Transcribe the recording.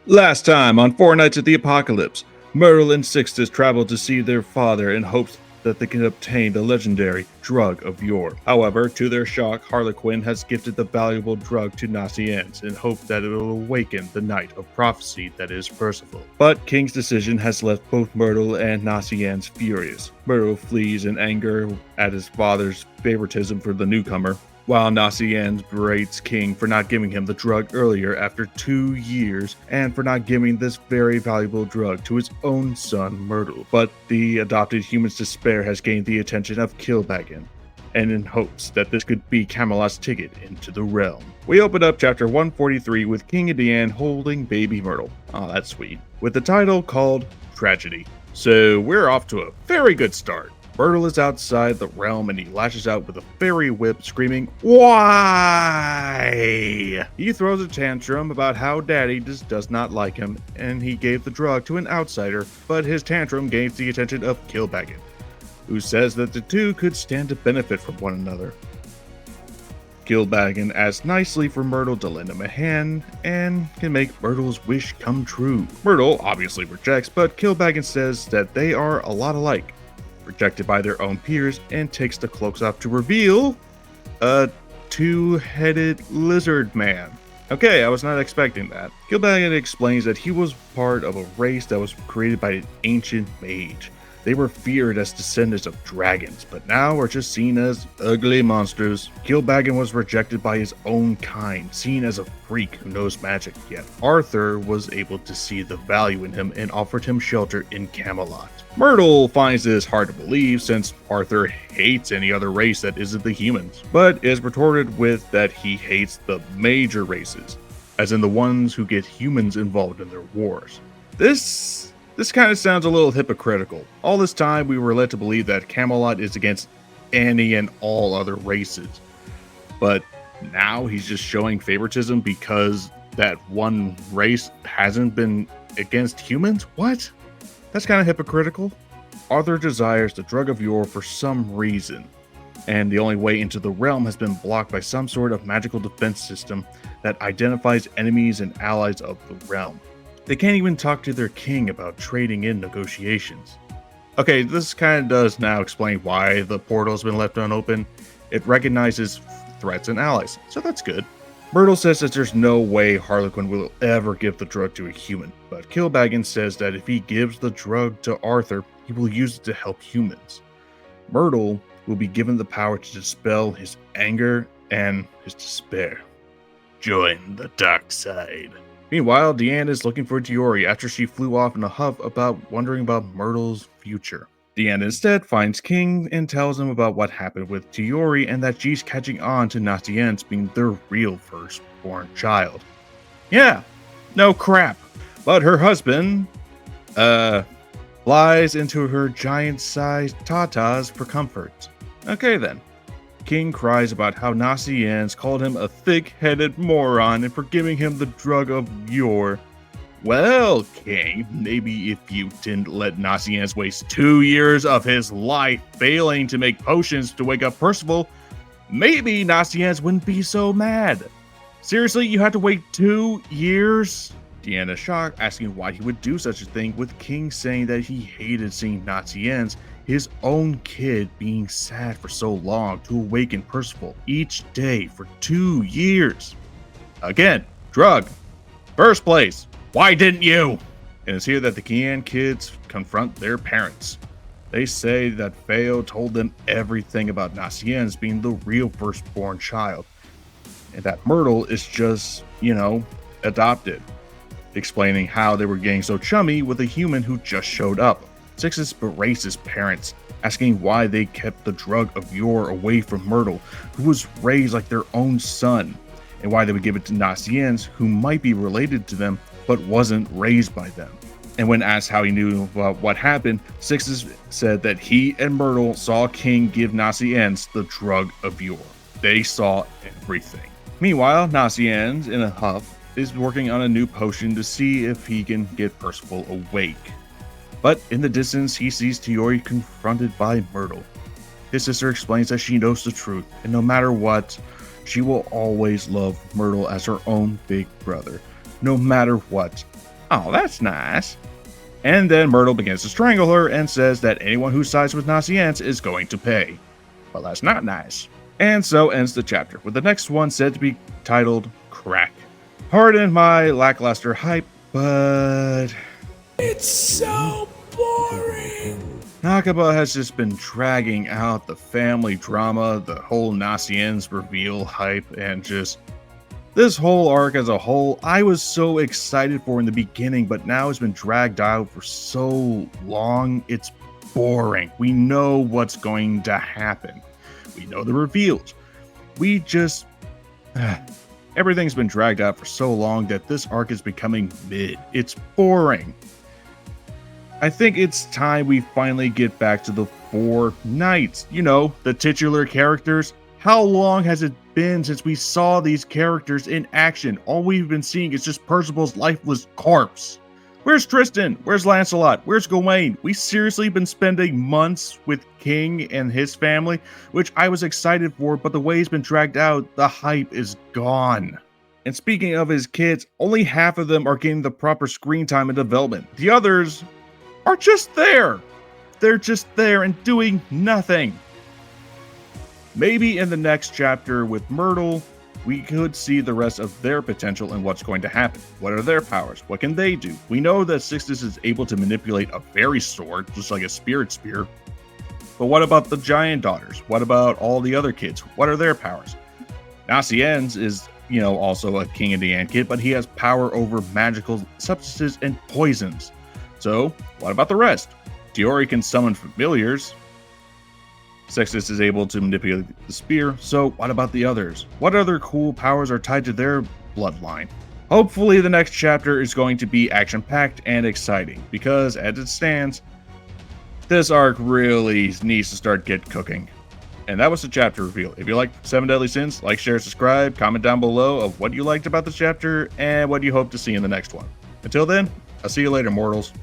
Last time on Four Nights at the Apocalypse, Mertyl and Sixtus travel to see their father in hopes that they can obtain the legendary drug of yore. However, to their shock, Harlequin has gifted the valuable drug to Nasiens in hope that it will awaken the Knight of Prophecy that is Percival. But King's decision has left both Mertyl and Nasiens furious. Mertyl flees in anger at his father's favoritism for the newcomer, while Nasiens berates King for not giving him the drug earlier after 2 years and for not giving this very valuable drug to his own son Mertyl. But the adopted human's despair has gained the attention of Kilbagan, and in hopes that this could be Camelot's ticket into the realm. We open up chapter 143 with King and Deanne holding baby Mertyl. Oh, that's sweet. With the title called Tragedy. So we're off to a very good start. Mertyl is outside the realm and he lashes out with a fairy whip, screaming, "Why?" He throws a tantrum about how daddy just does not like him, and he gave the drug to an outsider, but his tantrum gains the attention of Kilbagan, who says that the two could stand to benefit from one another. Kilbagan asks nicely for Mertyl to lend him a hand and can make Myrtle's wish come true. Mertyl obviously rejects, but Kilbagan says that they are a lot alike, rejected by their own peers, and takes the cloaks off to reveal a two-headed lizard man. Okay, I was not expecting that. Kilbagan explains that he was part of a race that was created by an ancient mage. They were feared as descendants of dragons, but now are just seen as ugly monsters. Kilbagan was rejected by his own kind, seen as a freak who knows magic, yet Arthur was able to see the value in him and offered him shelter in Camelot. Mertyl finds this hard to believe since Arthur hates any other race that isn't the humans, but is retorted with that he hates the major races, as in the ones who get humans involved in their wars. This kind of sounds a little hypocritical. All this time we were led to believe that Camelot is against any and all other races, but now he's just showing favoritism because that one race hasn't been against humans? What? That's kind of hypocritical. Arthur desires the drug of yore for some reason, and the only way into the realm has been blocked by some sort of magical defense system that identifies enemies and allies of the realm. They can't even talk to their king about trading in negotiations. Okay, this kind of does now explain why the portal's been left unopened. It recognizes threats and allies, so that's good. Mertyl says that there's no way Harlequin will ever give the drug to a human, but Kilbagan says that if he gives the drug to Arthur, he will use it to help humans. Mertyl will be given the power to dispel his anger and his despair. Join the dark side. Meanwhile, Deanne is looking for Tioreh after she flew off in a huff wondering about Myrtle's future. Deanne instead finds King and tells him about what happened with Tioreh and that she's catching on to Nasiens being their real firstborn child. Yeah, no crap. But her husband, flies into her giant-sized tatas for comfort. Okay then. King cries about how Nasiens called him a thick-headed moron and for giving him the drug of yore. Well, King, maybe if you didn't let Nasiens waste 2 years of his life failing to make potions to wake up Percival, maybe Nasiens wouldn't be so mad. Seriously, you had to wait 2 years? Deanna shocked, asking why he would do such a thing, with King saying that he hated seeing Nasiens, his own kid, being sad for so long to awaken Percival each day for 2 years. Again, drug. First place. Why didn't you? And it's here that the Kian kids confront their parents. They say that Feo told them everything about Nasiens being the real firstborn child, and that Mertyl is just, adopted, explaining how they were getting so chummy with a human who just showed up. Sixtus berates his parents, asking why they kept the drug of yore away from Mertyl, who was raised like their own son, and why they would give it to Nasiens, who might be related to them, but wasn't raised by them. And when asked how he knew about what happened, Sixtus said that he and Mertyl saw King give Nasiens the drug of yore. They saw everything. Meanwhile, Nasiens, in a huff, is working on a new potion to see if he can get Percival awake. But in the distance, he sees Tioreh confronted by Mertyl. His sister explains that she knows the truth, and no matter what, she will always love Mertyl as her own big brother, no matter what. Oh, that's nice. And then Mertyl begins to strangle her and says that anyone who sides with Nacience is going to pay. Well, that's not nice. And so ends the chapter, with the next one said to be titled Crack. Pardon my lackluster hype, but It's so boring. Nakaba has just been dragging out the family drama, the whole Nacience reveal hype, and just this whole arc as a whole. I was so excited for in the beginning, but now it's been dragged out for so long, it's boring. We know what's going to happen. We know the reveals. We just... everything's been dragged out for so long that this arc is becoming mid. It's boring. I think it's time we finally get back to the 4 knights. You know, the titular characters. How long has it been since we saw these characters in action? All we've been seeing is just Percival's lifeless corpse. Where's Tristan? Where's Lancelot? Where's Gawain? We seriously been spending months with King and his family, which I was excited for, but the way he's been dragged out, the hype is gone. And speaking of his kids, only half of them are getting the proper screen time and development. The others are just there. They're just there and doing nothing. Maybe in the next chapter with Mertyl, we could see the rest of their potential and what's going to happen. What are their powers? What can they do? We know that Sixtus is able to manipulate a fairy sword, just like a spirit spear. But what about the giant daughters? What about all the other kids? What are their powers? Nacience is, also a King of the Ant kid, but he has power over magical substances and poisons. So, what about the rest? Tioreh can summon familiars. Sextus is able to manipulate the spear, so what about the others? What other cool powers are tied to their bloodline? Hopefully the next chapter is going to be action-packed and exciting, because as it stands, this arc really needs to start get cooking. And that was the chapter reveal. If you liked 7 Deadly Sins, like, share, subscribe, comment down below of what you liked about this chapter and what you hope to see in the next one. Until then, I'll see you later, mortals.